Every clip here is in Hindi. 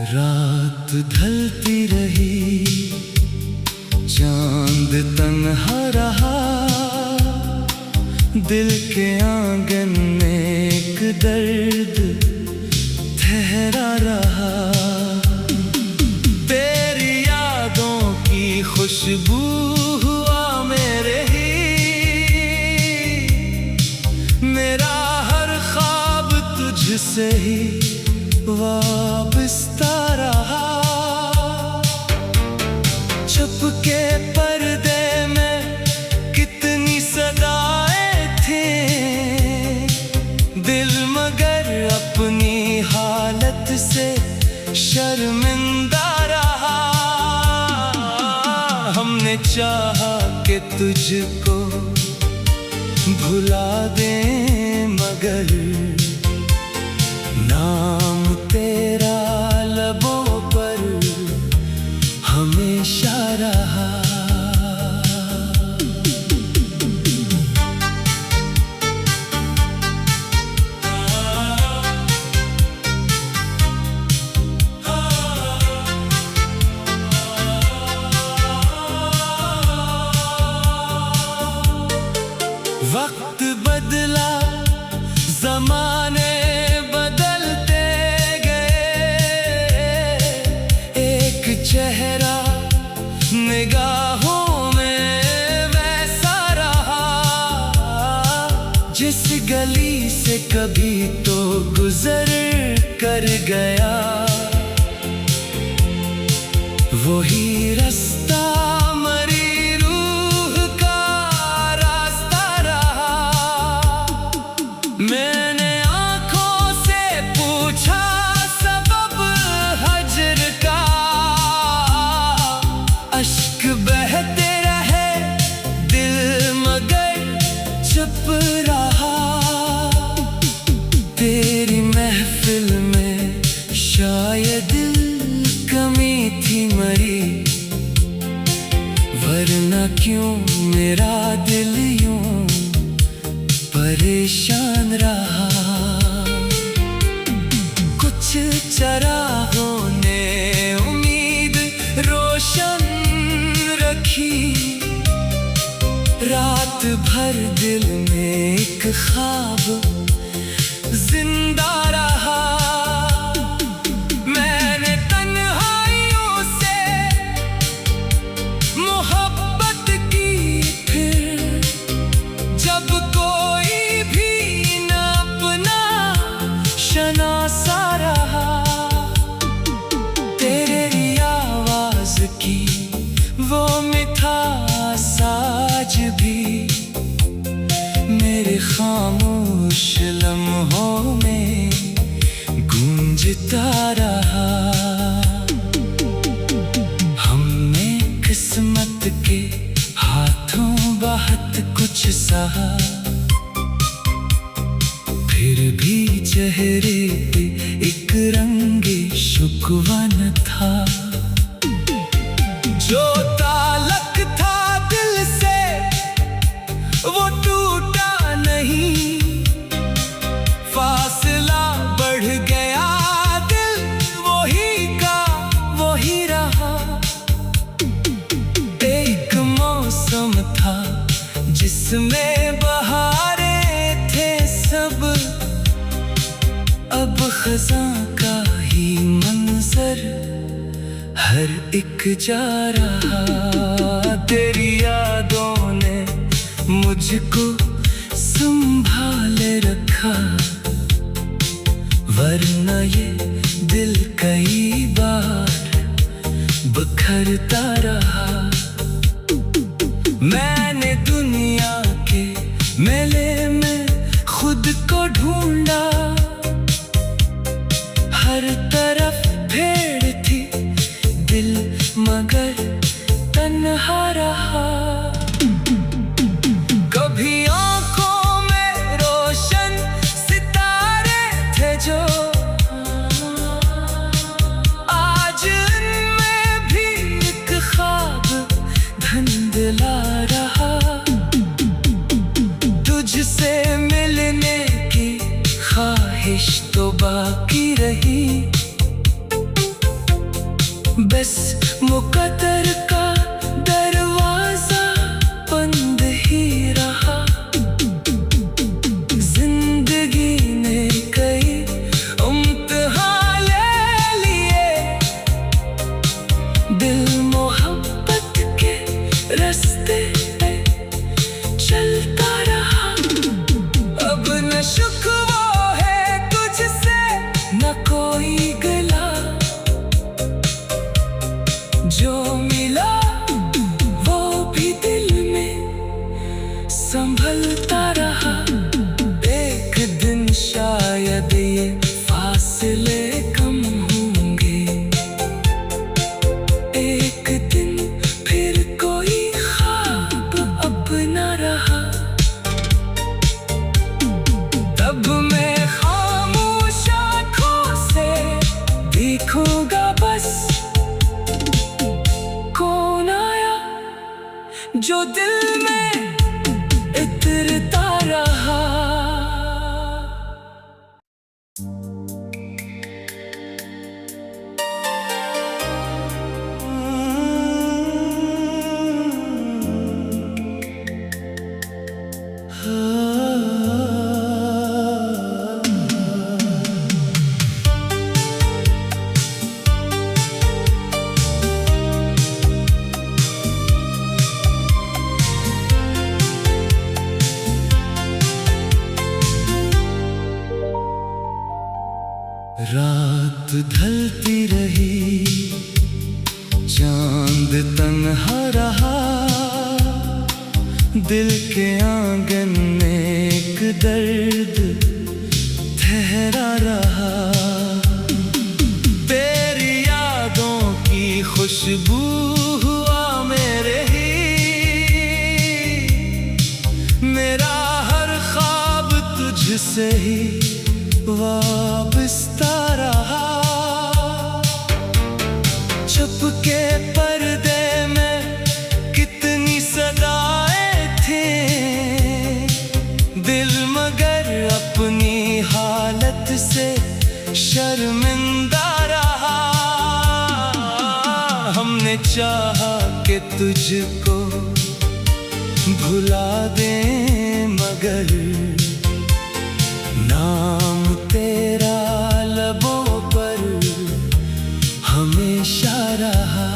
रात ढलती रही, चांद तन्हा रहा, दिल के आंगन में एक दर्द ठहरा रहा। तेरी यादों की खुशबू हुआ मेरे ही, मेरा हर ख्वाब तुझसे ही वाबस्ता रहा। छुपके पर्दे में कितनी सदाएं थी, दिल मगर अपनी हालत से शर्मिंदा रहा। हमने चाहा कि तुझको भुला दें, मगर नाम तेरा लबों पर हमेशा रहा। वक्त बदला, जमाने चेहरा निगाहों में वैसा रहा, जिस गली से कभी तो गुजर कर गया, वही रास्ता मरी रूह का रास्ता रहा। मैंने आंखों से पूछा सबब हजर का, अश्क बहते रहे दिल मगर चुप रहा। तेरी महफिल में शायद कमी थी मरी, वरना क्यों मेरा दिल यूं परेशान रहा। कुछ चरागों ने उम्मीद रोशन रखी, रात भर दिल में एक ख्वाब जिंदा रहा। मैंने तन्हाइयों से मोहब्बत की, फिर जब कोई भी न अपना शनासा रहा। तेरी आवाज की वो मिठास आज भी मेरे खामोश लम्हों में गूंजता रहा। हमने किस्मत के हाथों बहुत कुछ सहा, फिर भी चेहरे पे एक रंगे शुक्वा न था। जो ताल्लुक था दिल से वो टूटा नहीं, फासला बढ़ गया, दिल वही का वही रहा। एक मौसम था जिसमें बहारें थे सब, अब खज़ां का ही मंजर हर एक जा रहा। तेरी यादों ने मुझको संभाले रखा, वरना ये दिल कई बार बिखरता रहा। मैंने दुनिया के मेले में खुद को ढूंढा, हर हर तरफ भीड़ थी, दिल मगर तन्हा रहा। कभी आंखों में रोशन सितारे थे जो, आज उनमें भी एक ख्वाब धुंधला रहा। तुझसे मिलने की ख्वाहिश तो बाकी रही, बस मुकद्दर का दरवाजा बंद ही रहा। जिंदगी ने कई इम्तिहान ले लिए, दिल मोहब्बत के रास्ते पे चलता रहा। अब न शुक्वा है तुझसे न कोई गिला, जो मिला वो भी दिल में संभलता रहा। एक दिन शायद ये फासले कम होंगे, एक दिन फिर कोई ख्वाब अपना रहा। तब मैं खामोश आँखों से देखूंगा बस, कौन आया जो दिल में इतरता रहा। रात ढलती रही, चांद तन्हा रहा। दिल के आंगन में एक दर्द ठहरा रहा। तेरी यादों की खुशबू हुआ मेरे ही, मेरा हर ख्वाब तुझसे ही वाबस्ता रहा। छुपके पर्दे में कितनी सदाएं थी, दिल मगर अपनी हालत से शर्मिंदा रहा। हमने चाहा कि तुझको भुला दें, मगर नाम तेरा लबों पर हमेशा रहा।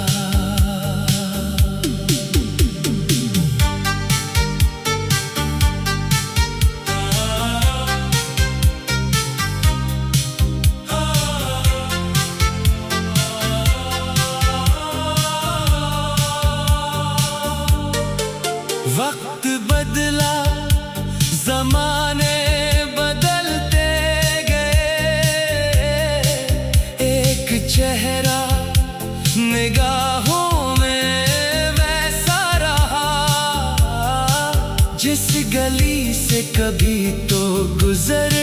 वक्त बदला, जमाने बदलते गए, एक चेहरा निगाहों में वैसा रहा। जिस गली से कभी तो गुजर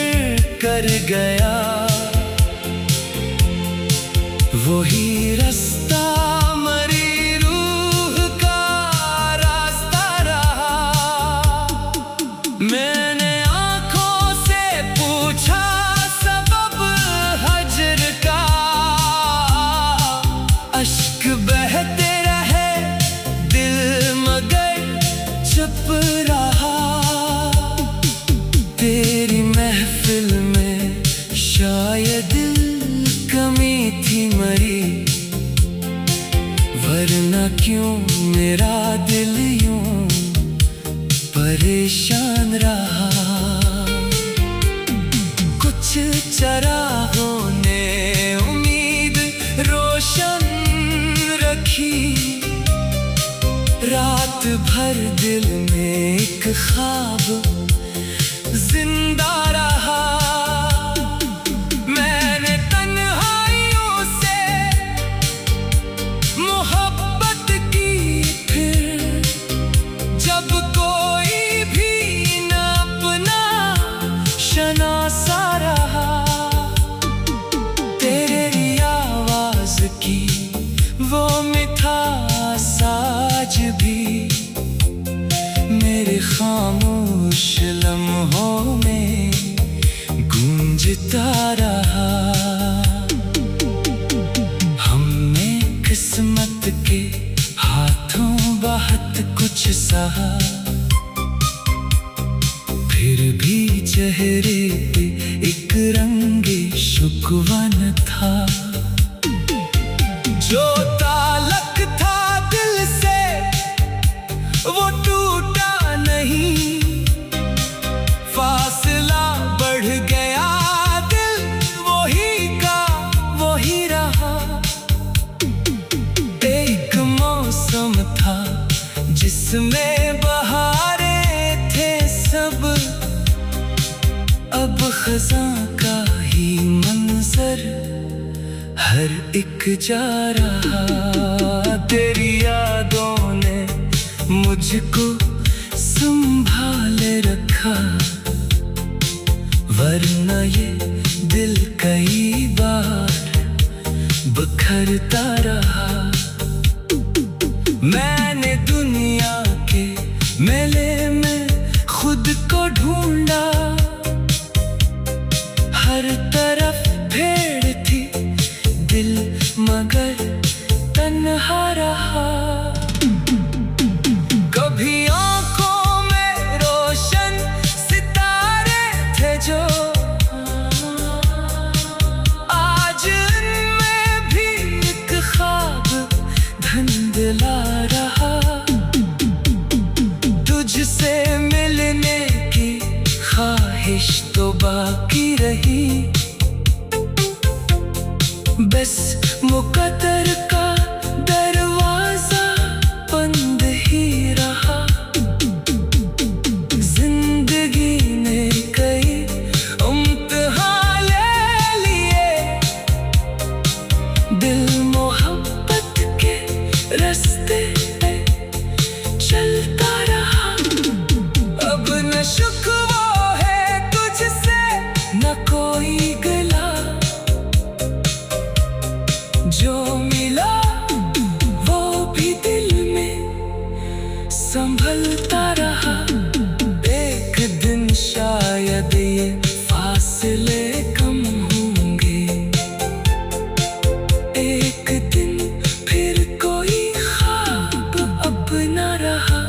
कर गया, वही रास्ता मरी रूह का रास्ता रहा। मैंने आंखों से पूछा सबब हजर का, अश्क बहते रहे दिल मगर चुप रहा। तेरी महफिल में शायद कमी थी मरी, वरना क्यों मेरा दिल यूं परेशान रहा। कुछ चरागों ने उम्मीद रोशन रखी, रात भर दिल में एक ख्वाब जिंदा रहा। मैंने तन्हा वो मिठास आज भी मेरे खामोश लम्हों में गूंजता रहा। हमने किस्मत के हाथों बहुत कुछ सहा, फिर भी चेहरे पे एक रंगे शुक्वा न था। जो ताल्लुक था दिल से वो टूटा नहीं, फासला बढ़ गया दिल वही का वही रहा। एक मौसम था जिसमें बहारें थे सब, अब खज़ां का ही मंजर हर एक जा रहा। तेरी यादों ने मुझको संभाले रखा, वरना ये दिल कई बार बिखरता रहा। मैंने दुनिया के मेले में खुद को ढूंढा, हर तरफ भीड़ थी दिल मगर तन्हा रहा। कभी आंखों में रोशन सितारे थे जो, आज उनमें भी एक ख्वाब धुंधला रहा। तुझसे मिलने की ख्वाहिश तो बाकी रही, बस मुकद्दर का दरवाजा बंद ही रहा। जिंदगी ने कई इम्तिहान ले लिए, दिल मोहब्बत के रास्ते पे चलता रहा। अब न शुक्वा है तुझसे न कोई गिला, जो मिला वो भी दिल में संभलता रहा। एक दिन शायद ये फासले कम होंगे, एक दिन फिर कोई ख्वाब अपना रहा।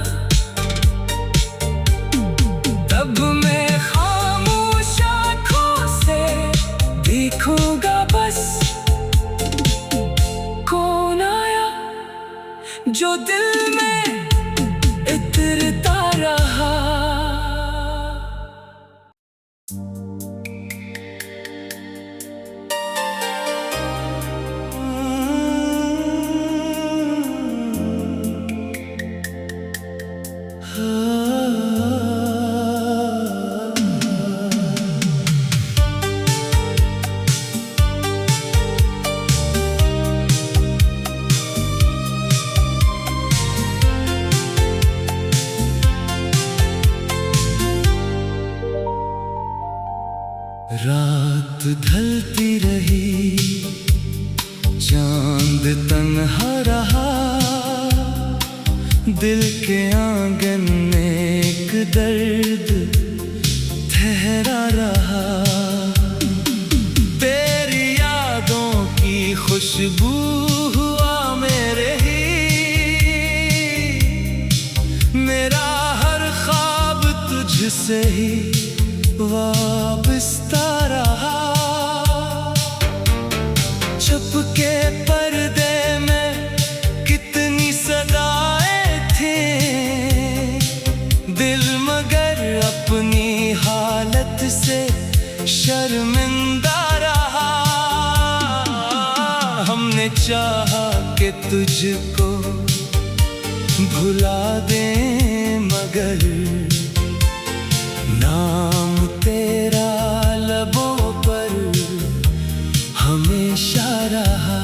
तब मैं खामोश आँखों से देखूंगा बस कौन आया जो दिल में इतरता रहा। रात ढलती रही, चांद तन्हा रहा, दिल के आंगन में एक दर्द ठहरा रहा। तेरी यादों की खुशबू हुआ मेरे ही, मेरा हर ख्वाब तुझसे ही वाबस्ता रहा। छुपके पर्दे में कितनी सदाएं थी, दिल मगर अपनी हालत से शर्मिंदा रहा। हमने चाहा कि तुझको भुला दें मगर नाम तेरा लबों पर हमेशा रहा।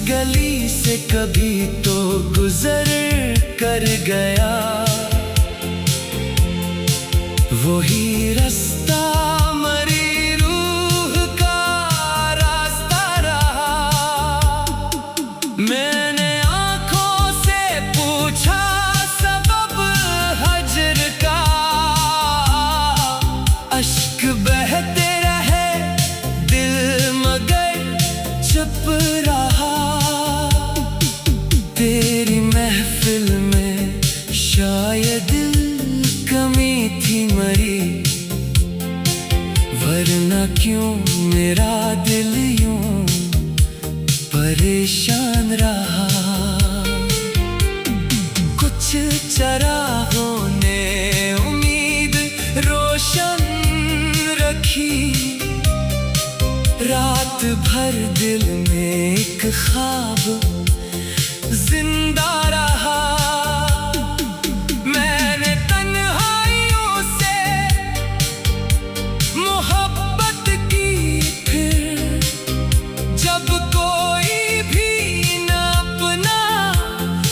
गली से कभी तो गुजर कर गया, वही रास्ता मरी रूह का रास्ता रहा। मैंने आंखों से पूछा सबब हजर का, अश्क बहते रहे दिल मगर चुप रहा। तेरी महफिल में शायद कमी थी मरी, वरना क्यों मेरा दिल यूं परेशान रहा। कुछ चरागों ने उम्मीद रोशन रखी, रात भर दिल में एक ख्वाब जिंदा रहा। मैंने तन्हाइयों से मोहब्बत की, फिर जब कोई भी न अपना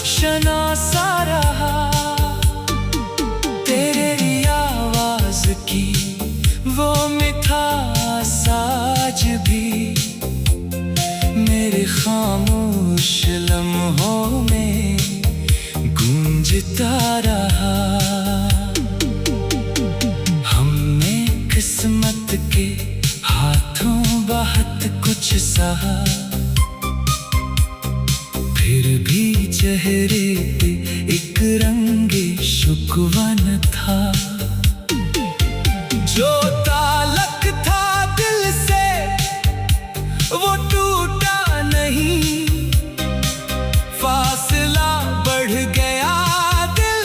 शनासा रहा। तेरी आवाज की वो मिठास आज भी मेरे खामोश लम्हों में गूंजता रहा। हमने किस्मत के हाथों बहुत कुछ सहा, फिर भी चेहरे पे एक रंगे शुक्वा न था। जो ताल्लुक था दिल से वो टूटा नहीं, फासला बढ़ गया दिल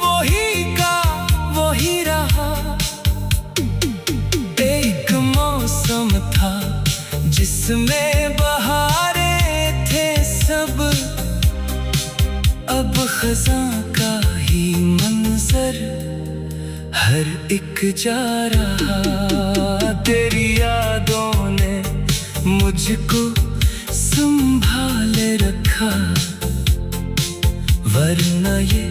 वही का वही रहा। एक मौसम था जिसमें बहारें थे सब, अब खज़ां का ही मंजर हर एक जा रहा। तेरी यादों ने मुझको संभाले रखा, वरना ये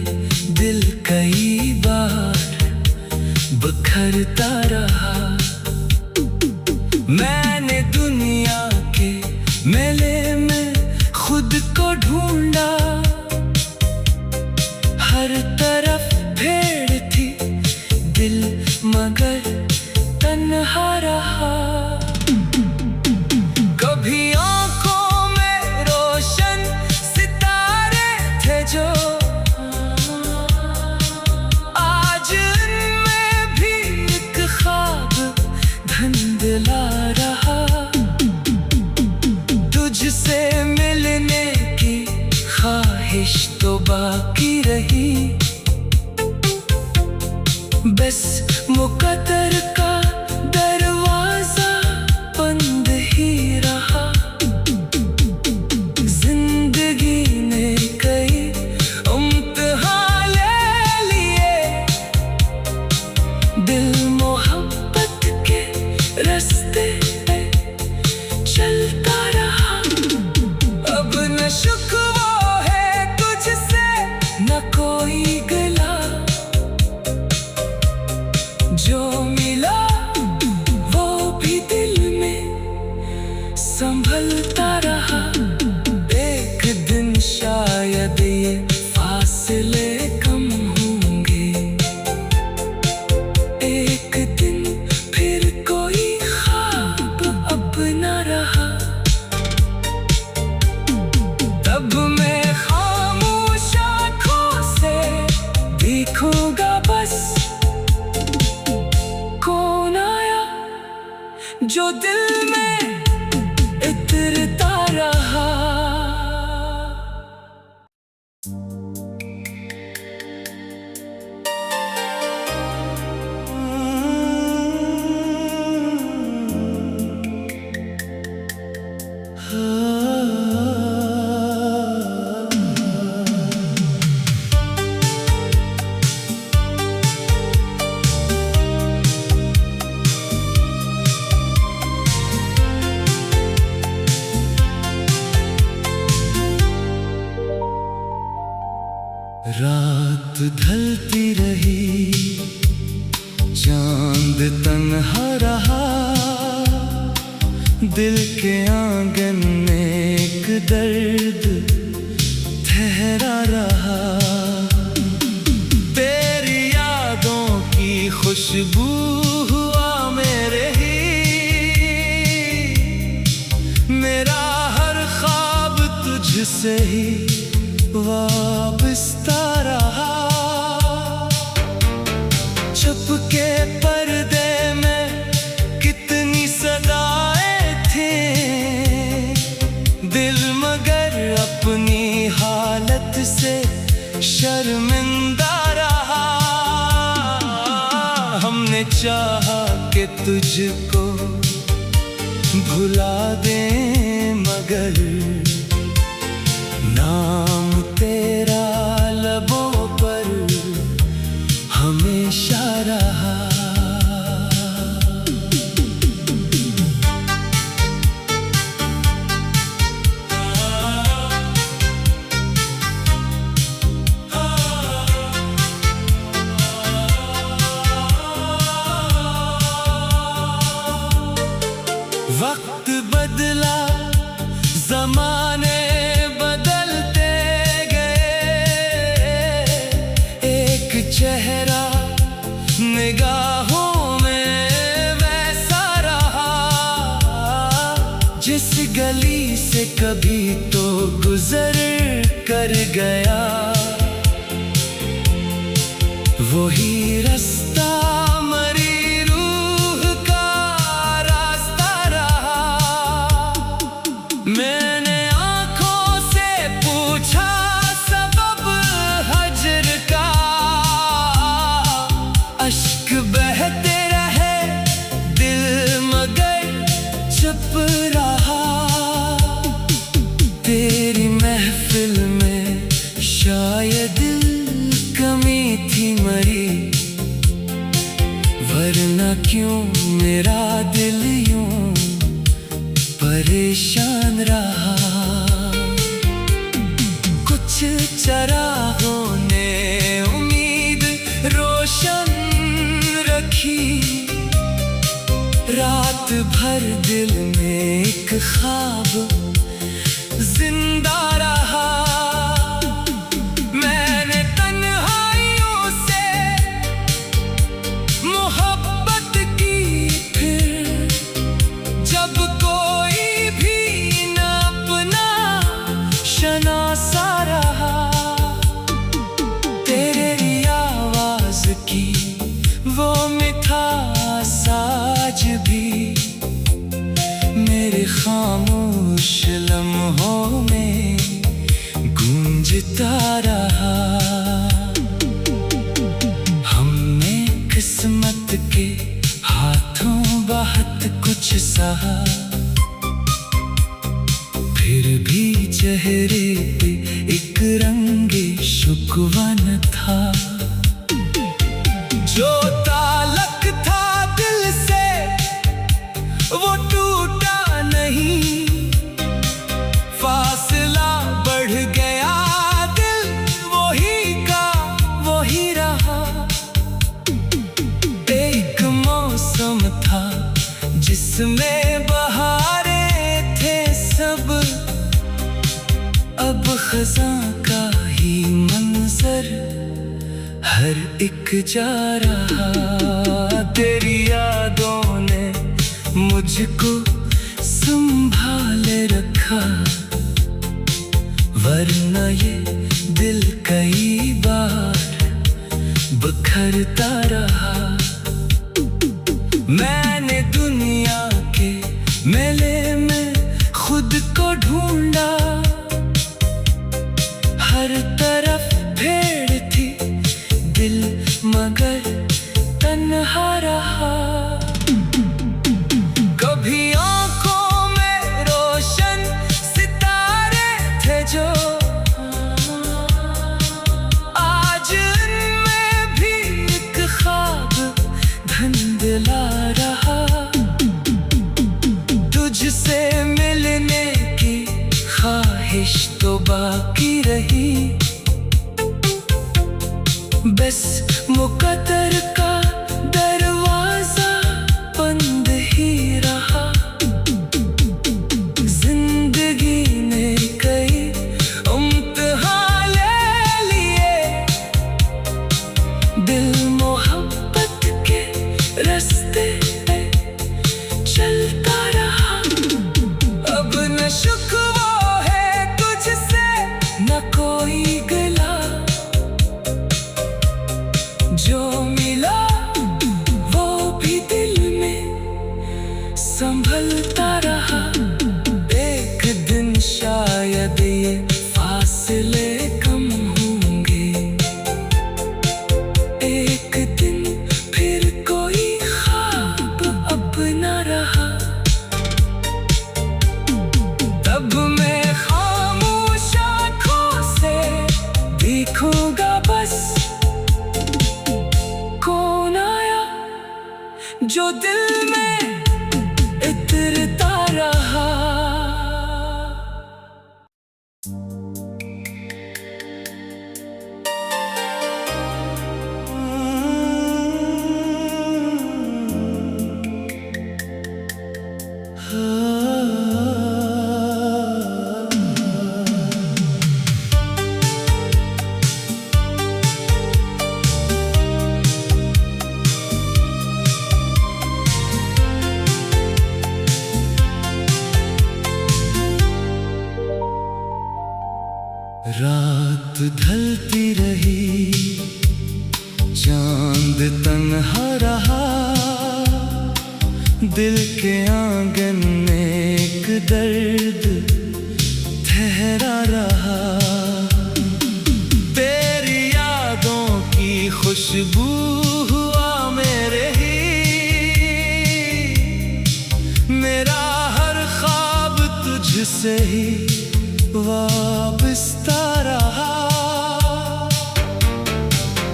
दिल कई बार बिखरता रहा। मैंने दुनिया के मेले में खुद को ढूंढा, हर तरफ भीड़ थी दिल मगर तन्हा रहा। कभी आंखों में रोशन सितारे थे जो, आज उनमें भी एक ख्वाब धुंधला रहा। तुझसे मिलने की ख्वाहिश तो बाकी रही, बस मुकद्दर का दरवाजा बंद ही रहा। जिंदगी ने कई इम्तिहान ले लिए, दिल मोहब्बत के रास्ते पे चलता रहा। अब न शुक्वा है तुझसे न कोई गिला, जो मिला वो भी दिल में संभलता रहा। एक दिन शायद ये फासले कम होंगे, एक दिन फिर कोई ख्वाब अपना रहा। तब मैं खामोश आँखों से देखूंगा बस कौन आया जो दिल में इतरता रहा। तन्हा रहा, दिल के आंगन में एक दर्द ठहरा रहा। तेरी यादों की खुशबू हुआ मेरे ही, मेरा हर ख्वाब तुझसे ही वाबस्ता रहा। छुपके पर्दे में कितनी सदाएं थी, दिल मगर अपनी हालत से शर्मिंदा रहा। हमने चाहा कि तुझको भुला दें, मगर नाम तेरा लबों पर हमेशा रहा। वक्त बदला, जमाने बदलते गए, एक चेहरा निगाहों में वैसा रहा। जिस गली से कभी तो गुजर कर गया, वही रास्ता मरी रूह का रास्ता रहा। मैंने आंखों से पूछा सबब हज्र का, अश्क बहते रहे दिल मगर चुप रहा। तेरी महफिल में शायद कमी थी मरी, वरना क्यों मेरा दिल यूं परेशान रहा। कुछ चरागों ने उम्मीद रोशन रखी, रात भर दिल में एक ख्वाब जिंदा रहा। मैंने तन्हाइयों से मोहब्बत की, फिर जब कोई भी न अपना शनासा रहा। तेरी आवाज की वो मिठास आज भी मेरे खामोश लम्हों में गूंजता रहा। हमने किस्मत के हाथों बहुत कुछ सहा, फिर भी चेहरे पे एक रंगे शुक्वा न था। जो ताल्लुक था दिल से वो टूटा नहीं, फासला बढ़ गया दिल वही का वही रहा। एक मौसम था जिसमें बहारें थे सब, अब खज़ां का ही मंजर हर एक जा रहा। तेरी यादों ने मुझको संभाले रखा, वरना ये दिल कई बार बिखरता रहा। मैंने दुनिया के मेले में खुद को ढूंढा, हर तरफ भीड़ थी दिल मगर तन्हा रहा। कभी आंखों में रोशन सितारे थे जो, आज उनमें भी एक ख्वाब धुंधला रहा। तुझसे मिलने की में इतरता रहा। रात ढलती रही, चांद तन्हा रहा, दिल के आंगन में एक दर्द ठहरा रहा। तेरी यादों की खुशबू हुआ मेरे ही, मेरा हर ख्वाब तुझसे ही वाबस्ता रहा।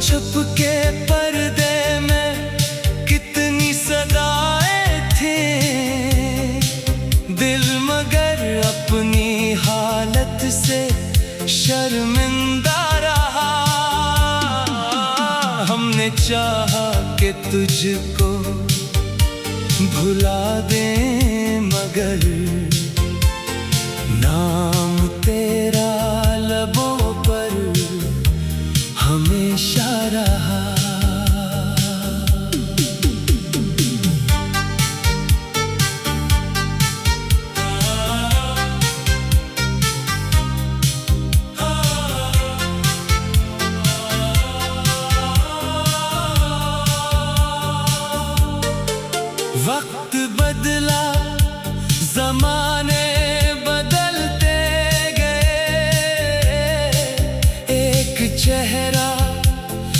छुपके पर्दे में कितनी सदाएं थी, दिल मगर अपनी हालत से शर्मिंदा रहा। हमने चाहा कि तुझको भुला दें, मगर नाम तेरा लबों पर हमेशा रहा। वक्त बदला, जमाने बदलते गए, एक चेहरा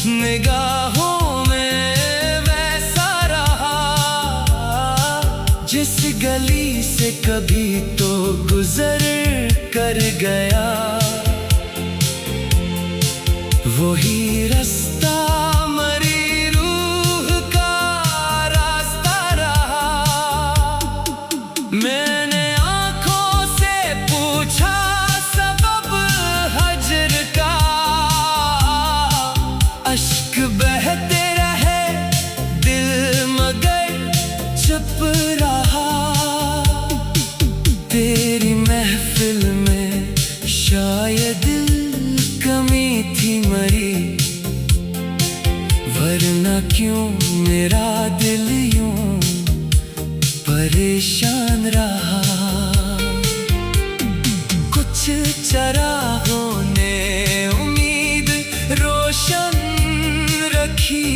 निगाहों में वैसा रहा। जिस गली से कभी तो गुजर कर गया, वही रास्ता मरी रूह का रास्ता रहा। मैंने आंखों से पूछा सबब हजर का, अश्क बहते रहे दिल मगर चुप रहा। तेरी महफिल में शायद कमी थी मरी, वरना क्यों मेरा दिल यूं परेशान रहा। कुछ चरागों ने उम्मीद रोशन रखी,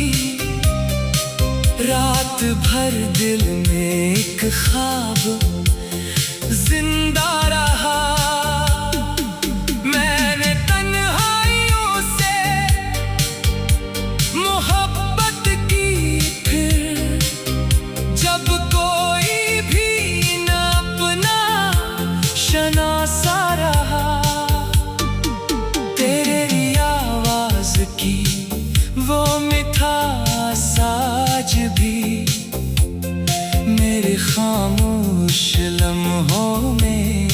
रात भर दिल में एक ख्वाब जिंदा रहा। मैंने तन्हाइयों से मोहब्बत की, फिर जब कोई भी न अपना शनासा रहा। तेरी आवाज की वो मिठास आज भी मेरे खामोश लम्हों में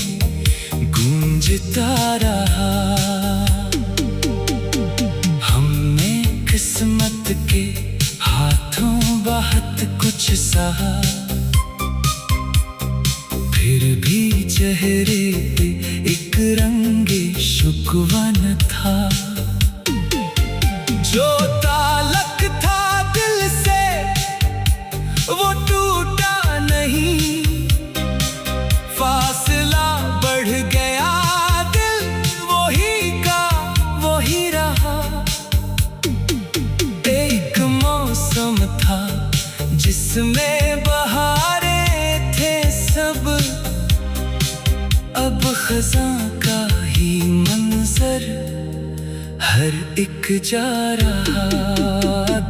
गूंजता रहा। हमने किस्मत के हाथों बहुत कुछ सहा, फिर भी चेहरे पे एक रंगे शुक्वा न था। जो ताल्लुक था दिल से वो टूटा नहीं, फासला बढ़ गया, दिल वही का वही रहा। एक मौसम था जिसमें बहारें थे सब, अब खज़ां का ही मंजर हर एक जा रहा।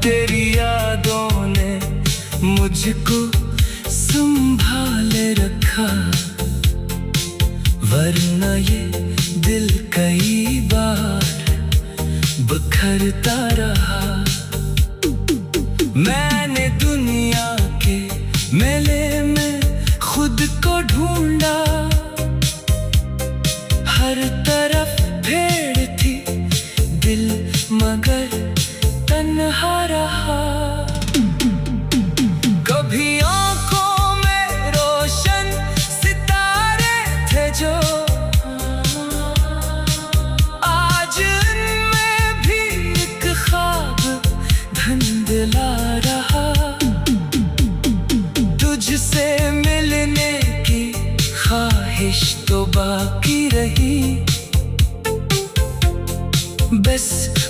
तेरी यादों ने मुझको संभाले रखा, वरना ये दिल कई बार बिखरता रहा। मैंने दुनिया के मेले में खुद को ढूंढा, हर तरफ भीड़ थी, दिल मगर तन्हा रहा। कभी आंखों में रोशन सितारे थे जो, आज उनमें भी एक ख्वाब धुंधला रहा। तुझसे मिलने की ख्वाहिश तो बाकी रही, बस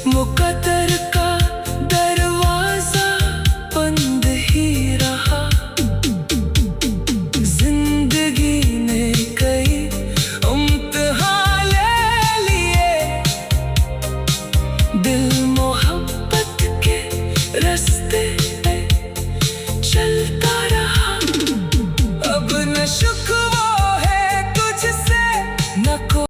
मुकद्दर